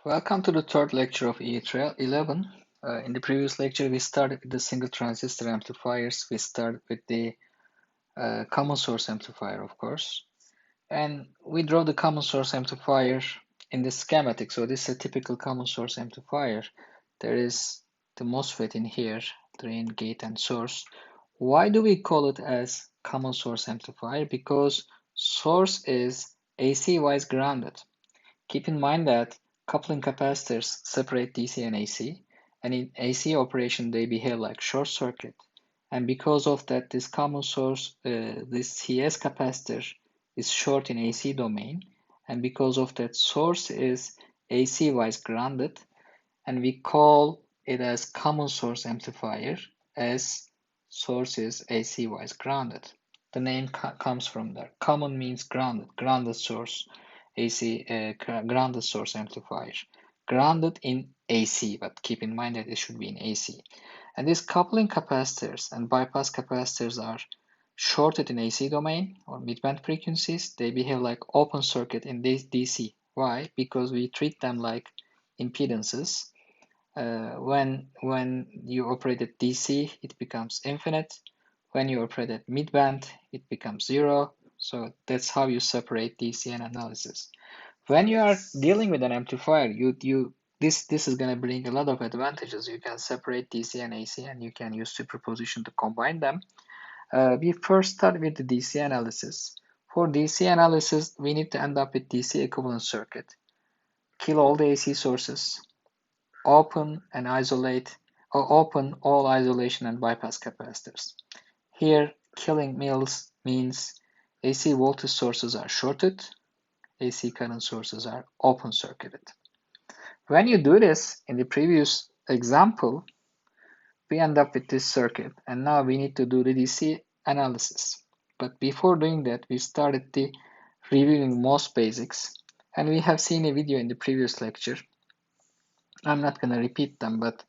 Welcome to the third lecture of EE311. In the previous lecture, we started with the single transistor amplifiers. We started with the common source amplifier, of course. And we draw the common source amplifier in the schematic. So this is a typical common source amplifier. There is the MOSFET in here, drain, gate, and source. Why do we call it as common source amplifier? Because source is AC-wise grounded. Keep in mind that coupling capacitors separate DC and AC, and in AC operation they behave like short circuit. And because of that, this common source, this CS capacitor is short in AC domain, and because of that, source is AC wise grounded, and we call it as common source amplifier as source is AC wise grounded. The name comes from there. Common means grounded, grounded source. AC grounded source amplifier, grounded in AC, but keep in mind that it should be in AC. And these coupling capacitors and bypass capacitors are shorted in AC domain or midband frequencies. They behave like open circuit in DC. Why? Because we treat them like impedances. When you operate at DC, it becomes infinite. When you operate at midband, it becomes zero. So that's how you separate DC and analysis. When you are dealing with an amplifier, this is going to bring a lot of advantages. You can separate DC and AC, and you can use superposition to combine them. We first start with the DC analysis. For DC analysis, we need to end up with DC equivalent circuit. Kill all the AC sources. Open and isolate, or open all isolation and bypass capacitors. Here, killing means AC voltage sources are shorted, AC current sources are open circuited. When you do this, in the previous example, we end up with this circuit, and now we need to do the DC analysis. But before doing that, we started the reviewing MOS basics, and we have seen a video in the previous lecture. I'm not going to repeat them, but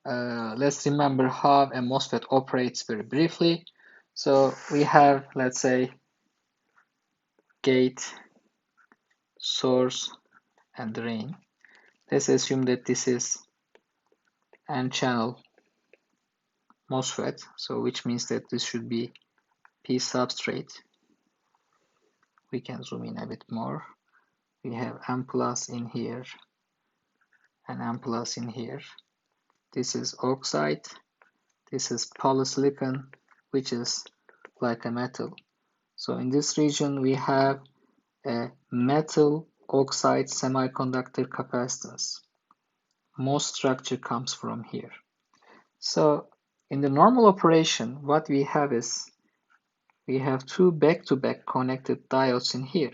let's remember how a MOSFET operates very briefly. So we have, let's say, gate, source, and drain. Let's assume that this is N-channel MOSFET, so which means that this should be P substrate. We can zoom in a bit more. We have N plus in here and N plus in here. This is oxide. This is polysilicon, which is like a metal. So in this region, we have a metal oxide semiconductor capacitance. Most structure comes from here. So in the normal operation, what we have is we have two back-to-back connected diodes in here,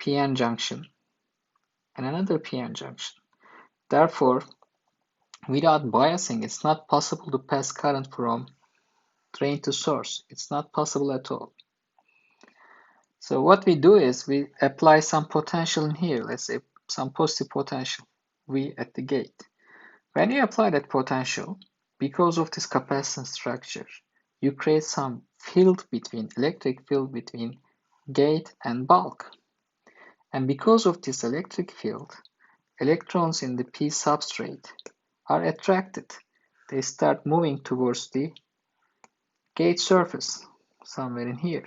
PN junction and another PN junction. Therefore, without biasing, it's not possible to pass current from drain to source. It's not possible at all. So what we do is we apply some potential in here, let's say some positive potential, V at the gate. When you apply that potential, because of this capacitance structure, you create some field between, electric field between gate and bulk. And because of this electric field, electrons in the P substrate are attracted. They start moving towards the gate surface, somewhere in here.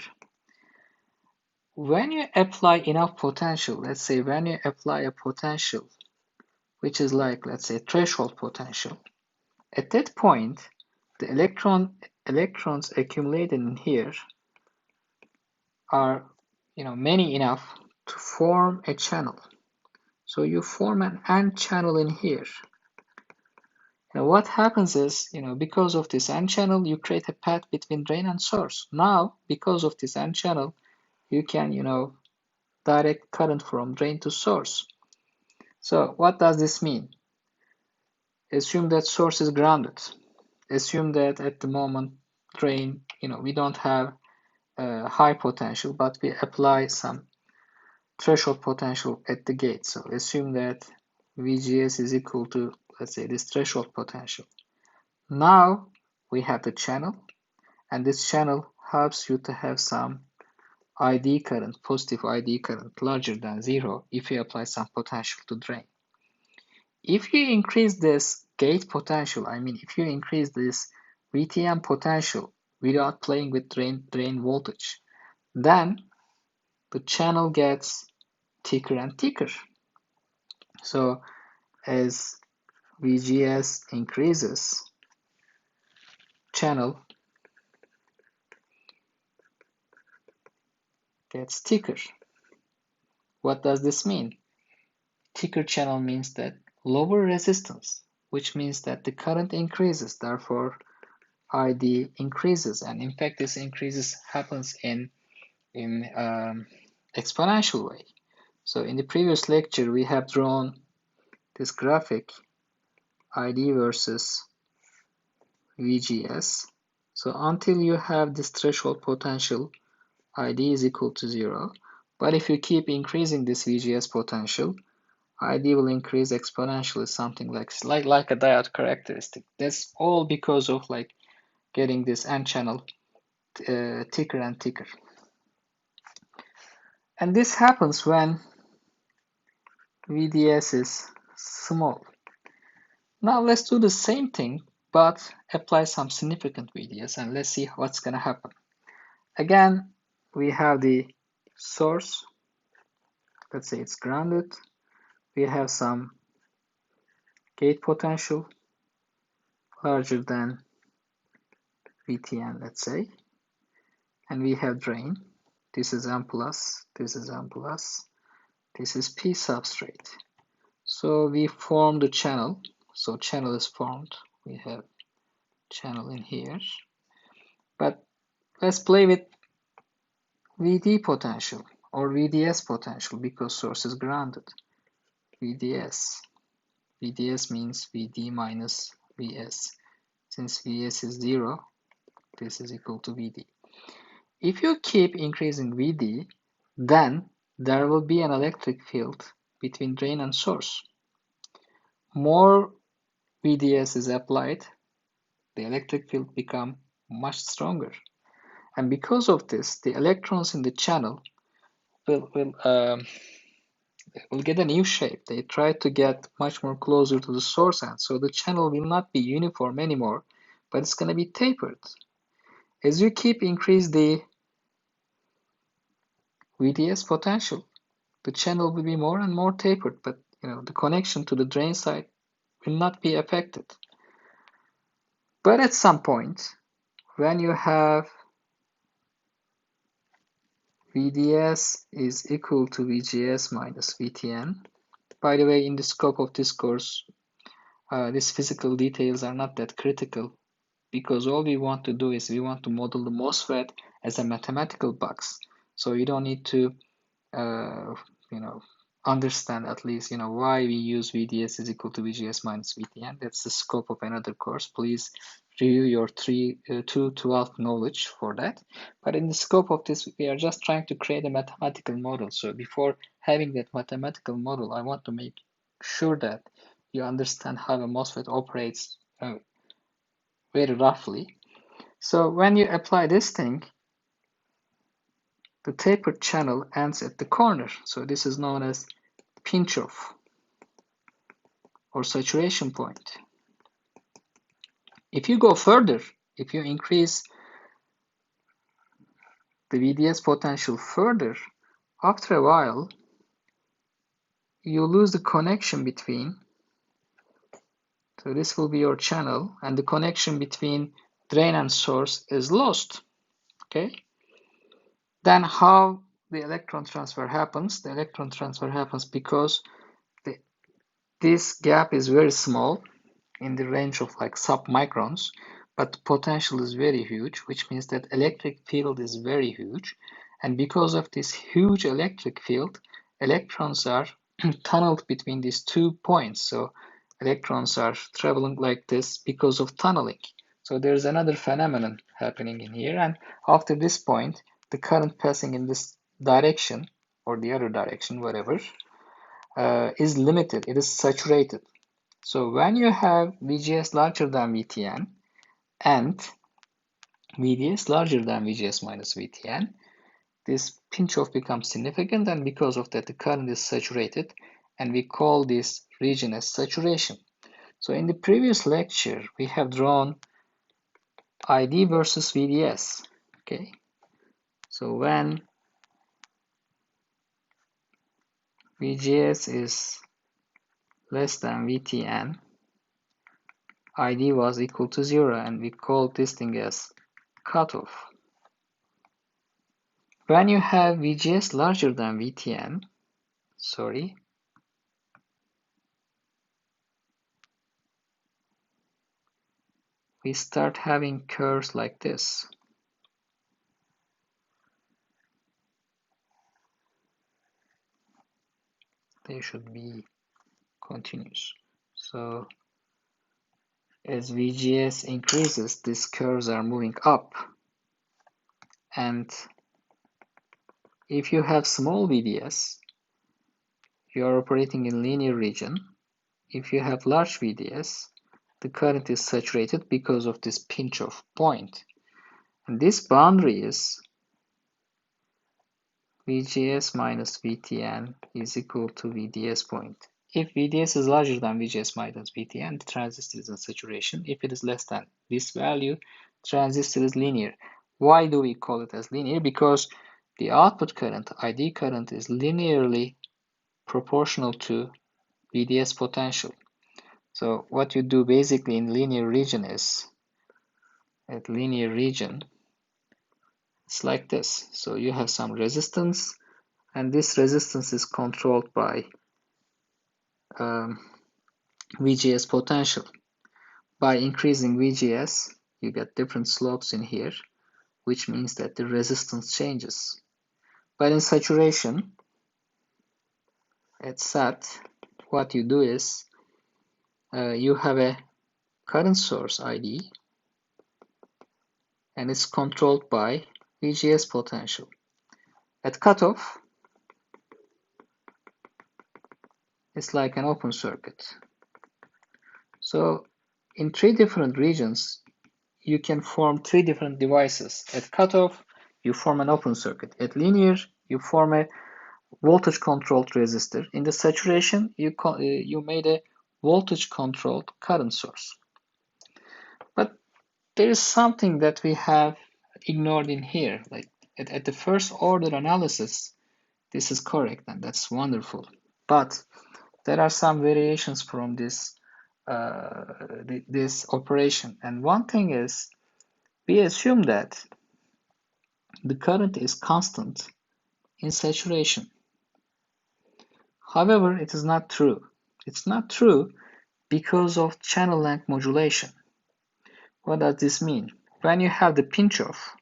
When you apply enough potential, let's say when you apply a potential, which is like, let's say, threshold potential, at that point, the electrons accumulated in here are, many enough to form a channel. So you form an N channel in here. Now what happens is, because of this N channel, you create a path between drain and source. Now, because of this N channel, you can, direct current from drain to source. So what does this mean? Assume that source is grounded. Assume that at the moment drain, we don't have high potential, but we apply some threshold potential at the gate. So assume that VGS is equal to, let's say, this threshold potential. Now we have the channel, and this channel helps you to have some ID current, positive ID current larger than zero if you apply some potential to drain. If you increase this gate potential, I mean, if you increase this VTN potential without playing with drain voltage, then the channel gets thicker and thicker. So as VGS increases, channel gets thicker. What does this mean? Thicker channel means that lower resistance, which means that the current increases, therefore ID increases, and in fact this increases happens in exponential way. So in the previous lecture we have drawn this graphic ID versus VGS. So until you have this threshold potential, ID is equal to 0. But if you keep increasing this VGS potential, ID will increase exponentially, something like a diode characteristic. That's all because of like getting this N channel thicker and thicker. And this happens when VDS is small. Now let's do the same thing, but apply some significant VDS, and let's see what's going to happen. Again, we have the source. Let's say it's grounded. We have some gate potential larger than VTN, let's say. And we have drain. This is M plus, this is M plus, this is P substrate. So we form the channel. So channel is formed. We have channel in here. But let's play with VD potential or VDS potential because source is grounded. VDS. VDS means VD minus VS. Since VS is 0, this is equal to VD. If you keep increasing VD, then there will be an electric field between drain and source. More VDS is applied, the electric field becomes much stronger. And because of this, the electrons in the channel will get a new shape. They try to get much more closer to the source end. So the channel will not be uniform anymore, but it's going to be tapered. As you keep increase the VDS potential, the channel will be more and more tapered, but the connection to the drain side will not be affected. But at some point, when you have VDS is equal to VGS minus VTN, by the way, in the scope of this course, these physical details are not that critical because all we want to do is we want to model the MOSFET as a mathematical box. So you don't need to understand at least why we use VDS is equal to VGS minus VTN. That's the scope of another course. Please review your 212 knowledge for that. But in the scope of this, we are just trying to create a mathematical model. So before having that mathematical model, I want to make sure that you understand how a MOSFET operates very roughly. So when you apply this thing, the tapered channel ends at the corner. So this is known as pinch off or saturation point. If you go further, if you increase the VDS potential further, after a while, you lose the connection between, so this will be your channel, and the connection between drain and source is lost, okay? Then how the electron transfer happens? The electron transfer happens because this gap is very small, in the range of like sub-microns, but the potential is very huge, which means that electric field is very huge. And because of this huge electric field, electrons are tunneled between these 2 points. So electrons are traveling like this because of tunneling. So there's another phenomenon happening in here. And after this point, the current passing in this direction or the other direction, whatever, is limited. It is saturated. So when you have VGS larger than VTN and VDS larger than VGS minus VTN, this pinch off becomes significant, and because of that the current is saturated, and we call this region as saturation. So in the previous lecture, we have drawn ID versus VDS. Okay, so when VGS is less than VTN, ID was equal to 0, and we called this thing as cutoff. When you have VGS larger than VTN, we start having curves like this. They should be continuous. So as VGS increases, these curves are moving up. And if you have small VDS, you are operating in linear region. If you have large VDS, the current is saturated because of this pinch-off point. And this boundary is VGS minus VTN is equal to VDS point. If VDS is larger than VGS minus VTN, the transistor is in saturation. If it is less than this value, transistor is linear. Why do we call it as linear? Because the output current, ID current, is linearly proportional to VDS potential. So what you do basically in linear region is, at linear region, it's like this. So you have some resistance, and this resistance is controlled by VGS potential. By increasing VGS, you get different slopes in here, which means that the resistance changes. But in saturation, at SAT, what you do is you have a current source ID, and it's controlled by VGS potential. At cutoff, it's like an open circuit. So in 3 different regions, you can form 3 different devices. At cutoff, you form an open circuit. At linear, you form a voltage controlled resistor. In the saturation, you made a voltage controlled current source. But there is something that we have ignored in here. Like at the first order analysis, this is correct, and that's wonderful. But there are some variations from this this operation. And one thing is, we assume that the current is constant in saturation. However, it is not true. It's not true because of channel length modulation. What does this mean? When you have the pinch-off,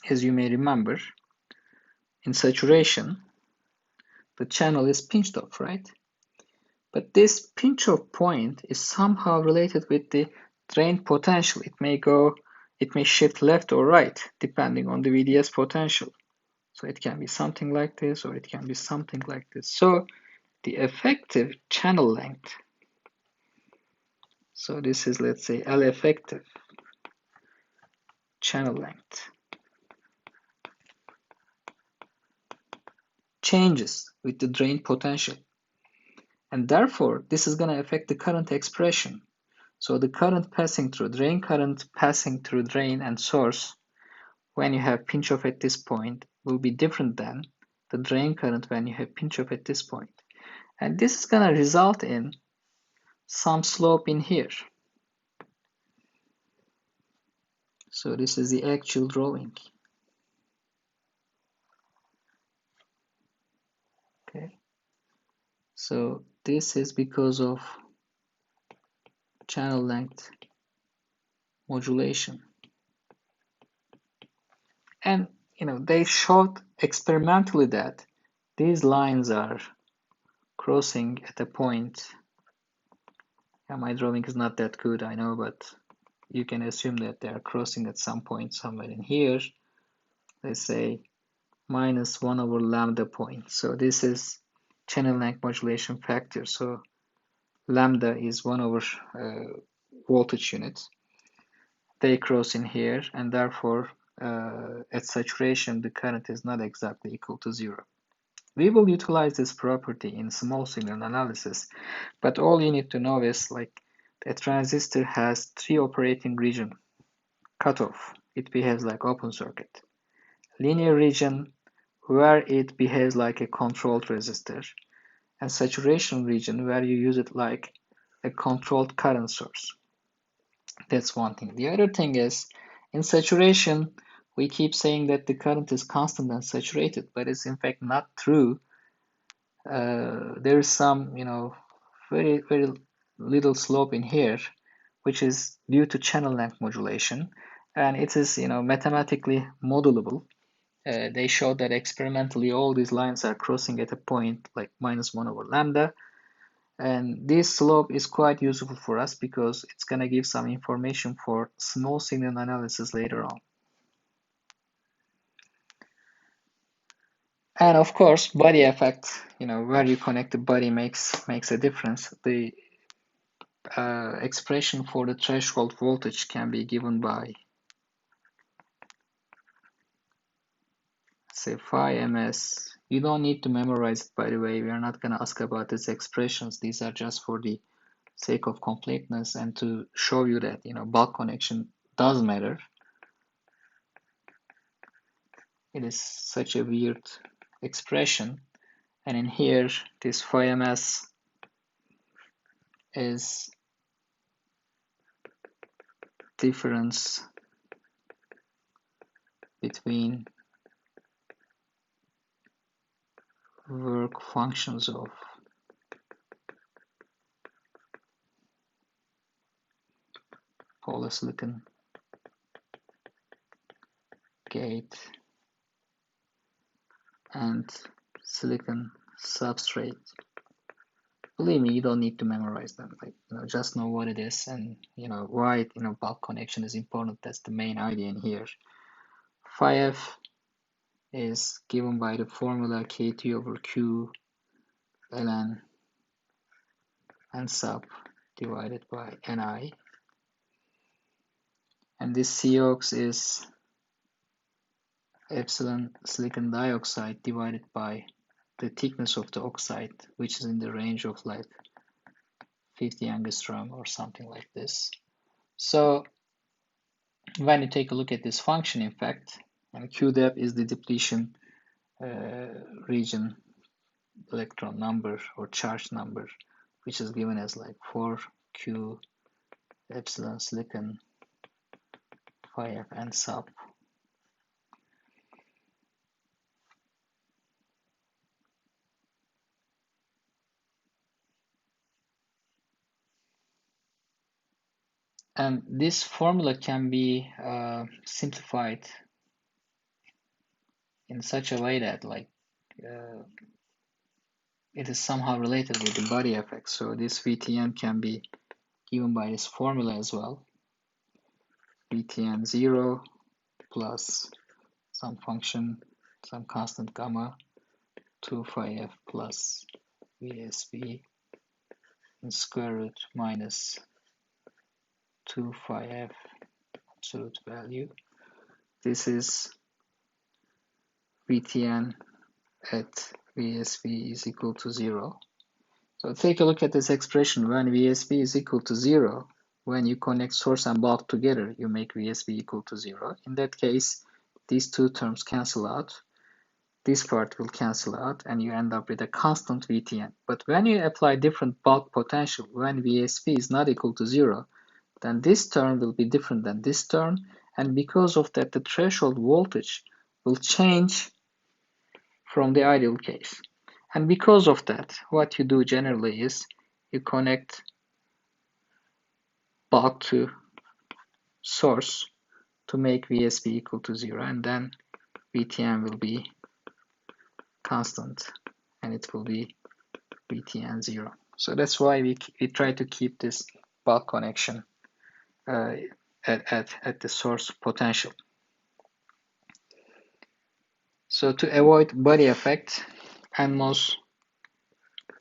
as you may remember, in saturation, the channel is pinched off, right? But this pinch-off point is somehow related with the drain potential. It may shift left or right, depending on the VDS potential. So it can be something like this, or it can be something like this. So the effective channel length, so this is, let's say, L effective channel length, changes with the drain potential. And therefore, this is going to affect the current expression. So the current passing through drain, current passing through drain and source, when you have pinch-off at this point, will be different than the drain current when you have pinch-off at this point. And this is going to result in some slope in here. So this is the actual drawing. Okay. So this is because of channel length modulation. And they showed experimentally that these lines are crossing at a point. Yeah, my drawing is not that good, I know, but you can assume that they are crossing at some point somewhere in here. Let's say minus 1 over lambda point. So this is channel length modulation factor. So lambda is 1 over voltage unit. They cross in here, and therefore at saturation the current is not exactly equal to 0. We will utilize this property in small signal analysis, but all you need to know is like a transistor has three operating region. Cutoff, it behaves like open circuit. Linear region, where it behaves like a controlled resistor. And saturation region, where you use it like a controlled current source. That's one thing. The other thing is, in saturation, we keep saying that the current is constant and saturated, but it's in fact not true. There is some, very little slope in here, which is due to channel length modulation, and it is, mathematically modelable. They showed that experimentally all these lines are crossing at a point like -1/λ, and this slope is quite useful for us because it's going to give some information for small signal analysis later on. And of course, body effect, where you connect the body makes a difference. The expression for the threshold voltage can be given by, say, phi ms. You don't need to memorize it, by the way. We are not going to ask about these expressions. These are just for the sake of completeness and to show you that, bulk connection does matter. It is such a weird expression, and in here this phi ms is difference between work functions of polysilicon gate and silicon substrate. Believe me, you don't need to memorize them. Like, just know what it is and why bulk connection is important. That's the main idea in here. Phi f is given by the formula KT/Q ln n sub divided by Ni, and this Cox is epsilon silicon dioxide divided by the thickness of the oxide, which is in the range of like 50 angstrom or something like this. So when you take a look at this function, in fact, and QDEP is the depletion region electron number or charge number, which is given as like 4Q epsilon silicon phi f n sub. And this formula can be simplified in such a way that it is somehow related with the body effect. So this VTN can be given by this formula as well. VTN 0 plus some function, some constant gamma, 2 phi f plus VSB in square root minus 2 phi f absolute value. This is VTN at VSB is equal to 0. So take a look at this expression. When VSB is equal to 0, when you connect source and bulk together, you make VSB equal to 0. In that case, these two terms cancel out. This part will cancel out, and you end up with a constant VTN. But when you apply different bulk potential, when VSB is not equal to 0, then this term will be different than this term, and because of that, the threshold voltage will change from the ideal case. And because of that, what you do generally is you connect bulk to source to make VSB equal to 0, and then VTN will be constant and it will be VTN 0. So that's why we try to keep this bulk connection at the source potential. So to avoid body effect, NMOS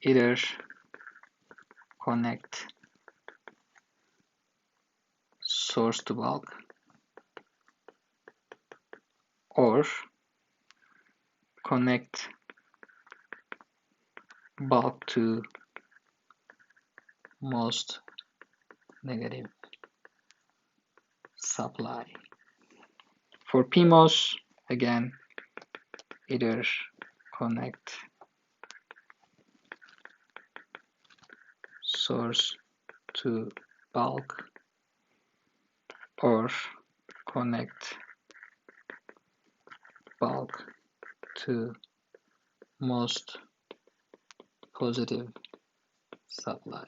either connect source to bulk or connect bulk to most negative supply. For PMOS, again, either connect source to bulk or connect bulk to most positive supply.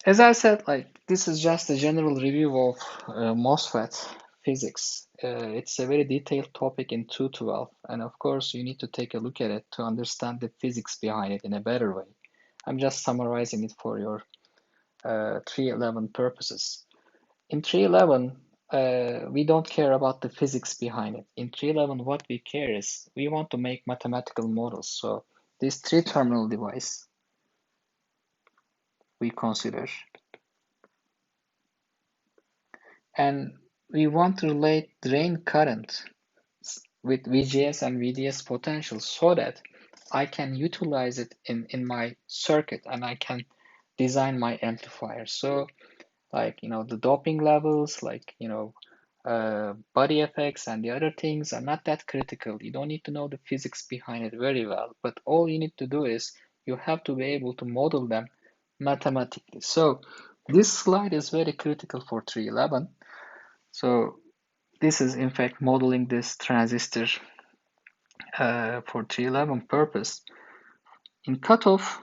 As I said, this is just a general review of MOSFET physics. It's a very detailed topic in 212, and of course you need to take a look at it to understand the physics behind it in a better way. I'm just summarizing it for your 311 purposes. In 311, we don't care about the physics behind it. In 311, what we care is we want to make mathematical models. So this three-terminal device we consider, and we want to relate drain current with VGS and VDS potential so that I can utilize it in my circuit and I can design my amplifier. So the doping levels, body effects and the other things are not that critical. You don't need to know the physics behind it very well, but all you need to do is you have to be able to model them mathematically. So this slide is very critical for 311. So this is in fact modeling this transistor for 311 purpose. In cutoff,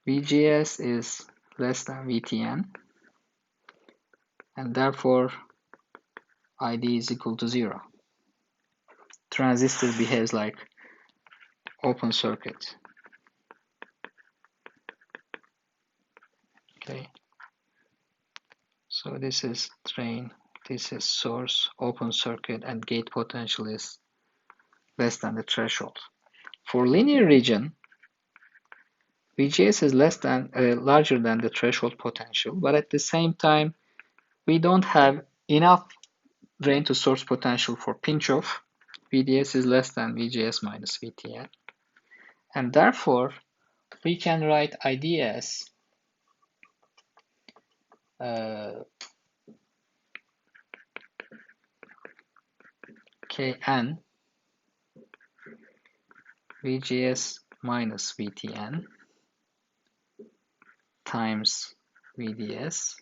VGS is less than VTN, and therefore ID is equal to 0. Transistor behaves like open circuit. Okay. So this is drain, this is source, open circuit, and gate potential is less than the threshold. For linear region, VGS is larger than the threshold potential, but at the same time, we don't have enough drain to source potential for pinch-off. VDS is less than VGS minus VTN. And therefore, we can write ID as Kn VGS minus VTN times VDS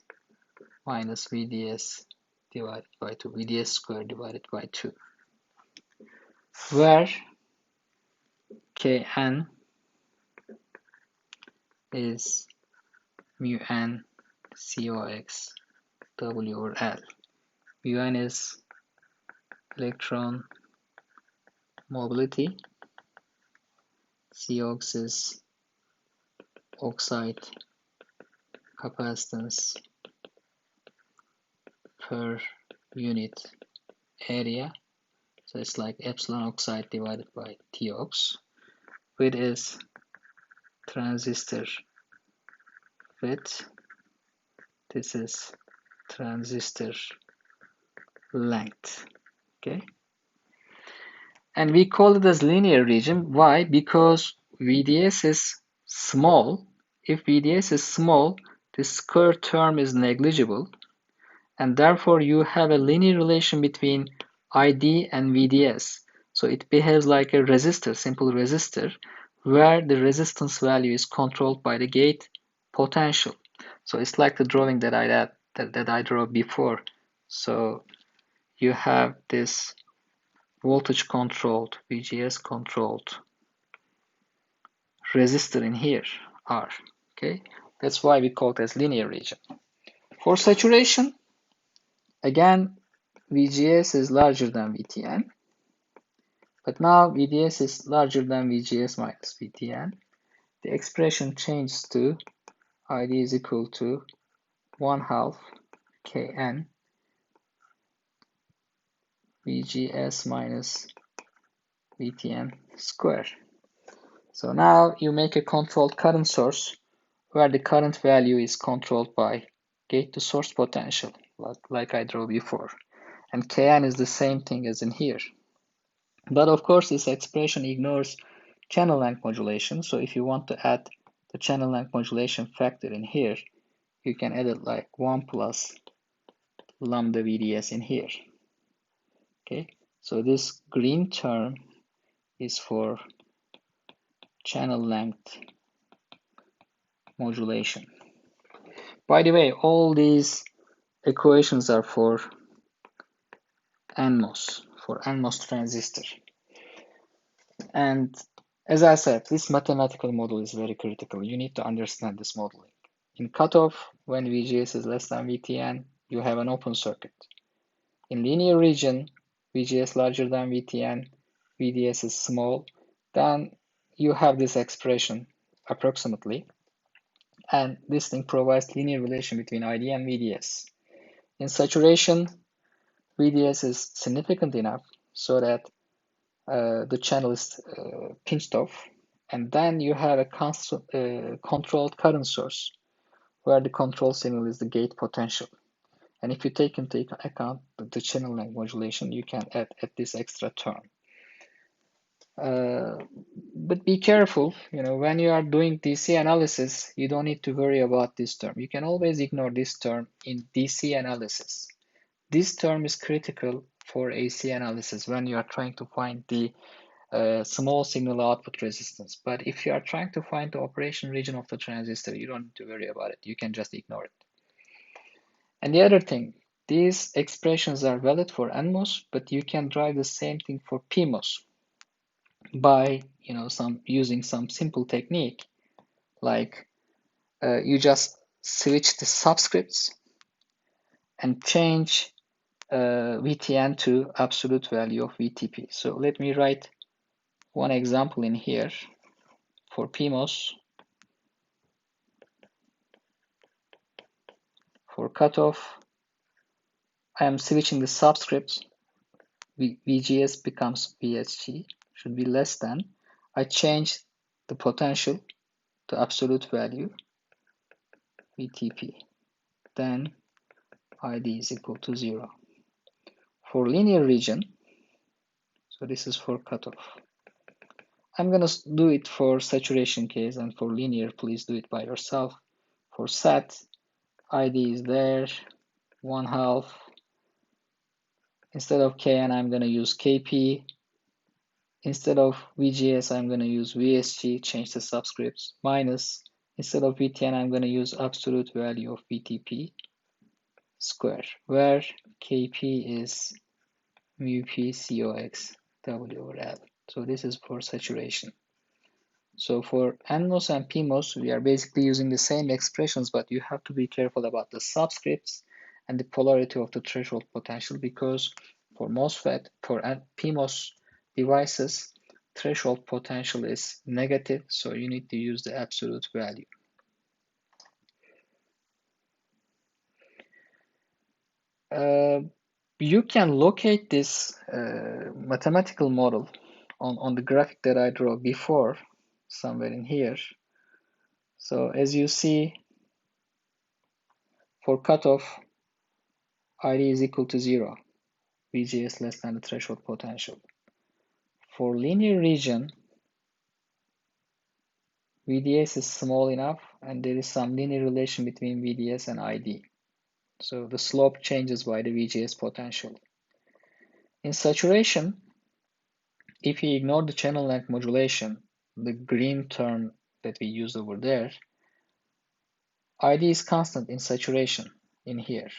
minus VDS divided by 2, VDS squared divided by 2, where Kn is mu n COX W over L. Mu n is electron mobility, COX is oxide capacitance per unit area, so it's like epsilon oxide divided by Tox. Width is transistor width, this is transistor length. Okay, and we call it as linear region. Why? Because VDS is small. If VDS is small, the square term is negligible, and therefore you have a linear relation between ID and VDS. So it behaves like a resistor, simple resistor, where the resistance value is controlled by the gate potential. So it's like the drawing that I drew before. So you have this voltage controlled, VGS controlled resistor in here, R. Okay, that's why we call it as linear region. For saturation, again, VGS is larger than VTN, but now VDS is larger than VGS minus VTN. The expression changes to ID is equal to 1/2 Kn VGS minus VTN square. So now you make a controlled current source where the current value is controlled by gate to source potential, like I drew before. and Kn is the same thing as in here. But of course, this expression ignores channel length modulation. So if you want to add the channel length modulation factor in here, you can add it like 1 plus lambda VDS in here. Okay, so this green term is for channel length modulation. By the way, all these equations are for NMOS transistor. And as I said, this mathematical model is very critical. You need to understand this modeling. In cutoff, when VGS is less than VTN, you have an open circuit. In linear region, VGS larger than VTN, VDS is small, then you have this expression approximately. And this thing provides linear relation between ID and VDS. In saturation, VDS is significant enough so that the channel is pinched off, and then you have a controlled current source where the control signal is the gate potential. And if you take into account the channel length modulation, you can add this extra term. But be careful, when you are doing DC analysis, you don't need to worry about this term. You can always ignore this term in DC analysis. This term is critical for AC analysis when you are trying to find the small signal output resistance. But if you are trying to find the operation region of the transistor, you don't need to worry about it. You can just ignore it. And the other thing, these expressions are valid for NMOS, but you can drive the same thing for PMOS by using some simple technique, like you just switch the subscripts and change VTN to absolute value of VTP. So let me write one example in here for PMOS. For cutoff, I am switching the subscripts. VGS becomes VSG, should be less than. I change the potential to absolute value, VTP. Then ID is equal to 0. For linear region, so this is for cutoff. I'm going to do it for saturation case, and for linear, please do it by yourself. For sat, ID is there, 1/2. Instead of Kn, I'm going to use Kp. Instead of VGS, I'm going to use VSG, change the subscripts, minus. Instead of VTN, I'm going to use absolute value of VTP square, where Kp is mu p cox W over L. So this is for saturation. So for NMOS and PMOS, we are basically using the same expressions, but you have to be careful about the subscripts and the polarity of the threshold potential, because for MOSFET, for PMOS devices, threshold potential is negative, so you need to use the absolute value. You can locate this mathematical model on the graphic that I drew before, somewhere in here. So as you see, for cutoff, ID is equal to 0, VGS less than the threshold potential. For linear region, VDS is small enough, and there is some linear relation between VDS and ID. So the slope changes by the VGS potential. In saturation, if you ignore the channel length modulation, the green term that we used over there, ID is constant in saturation, in here,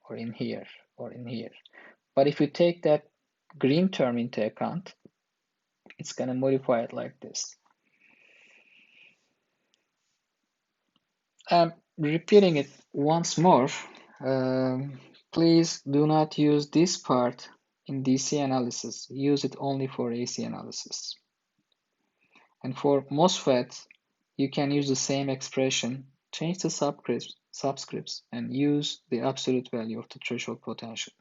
or in here, or in here. But if you take that green term into account, it's going to modify it like this. I'm repeating it once more. Please do not use this part in DC analysis. Use it only for AC analysis. And for MOSFET, you can use the same expression, change the subscripts, and use the absolute value of the threshold potential.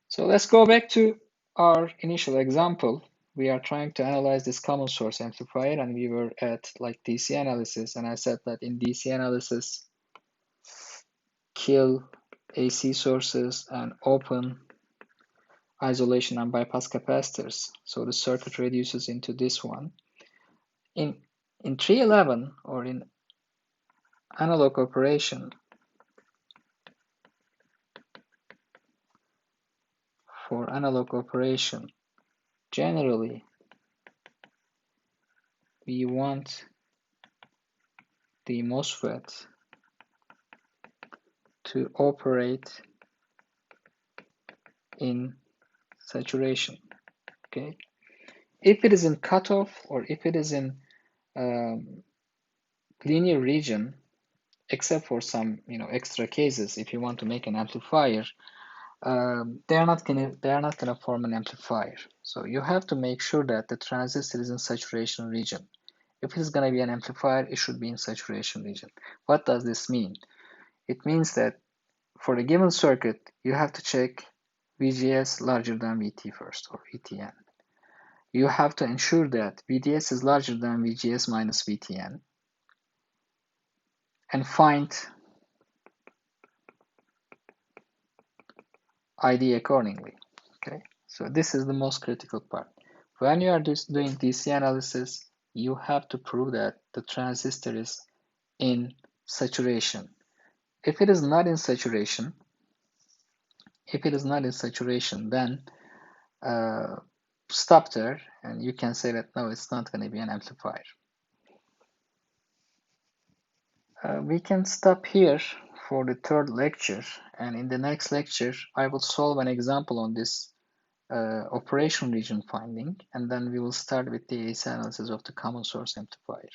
So let's go back to our initial example. We are trying to analyze this common source amplifier, and we were at like DC analysis, and I said that in DC analysis, kill AC sources and open isolation and bypass capacitors. So the circuit reduces into this one. In 311 or in analog operation, for analog operation, generally we want the MOSFET to operate in saturation. Okay, if it is in cutoff or if it is in linear region, except for some extra cases, if you want to make an amplifier, they are not gonna form an amplifier. So you have to make sure that the transistor is in saturation region. If it is gonna be an amplifier, it should be in saturation region. What does this mean? It means that for a given circuit, you have to check VGS larger than VT first, or VTN. You have to ensure that VDS is larger than VGS minus VTN, and find ID accordingly. Okay, so this is the most critical part. When you are doing DC analysis, you have to prove that the transistor is in saturation. If it is not in saturation, then stop there, and you can say that no, it's not going to be an amplifier. We can stop here for the third lecture, and in the next lecture I will solve an example on this operation region finding, and then we will start with the AC analysis of the common source amplifier.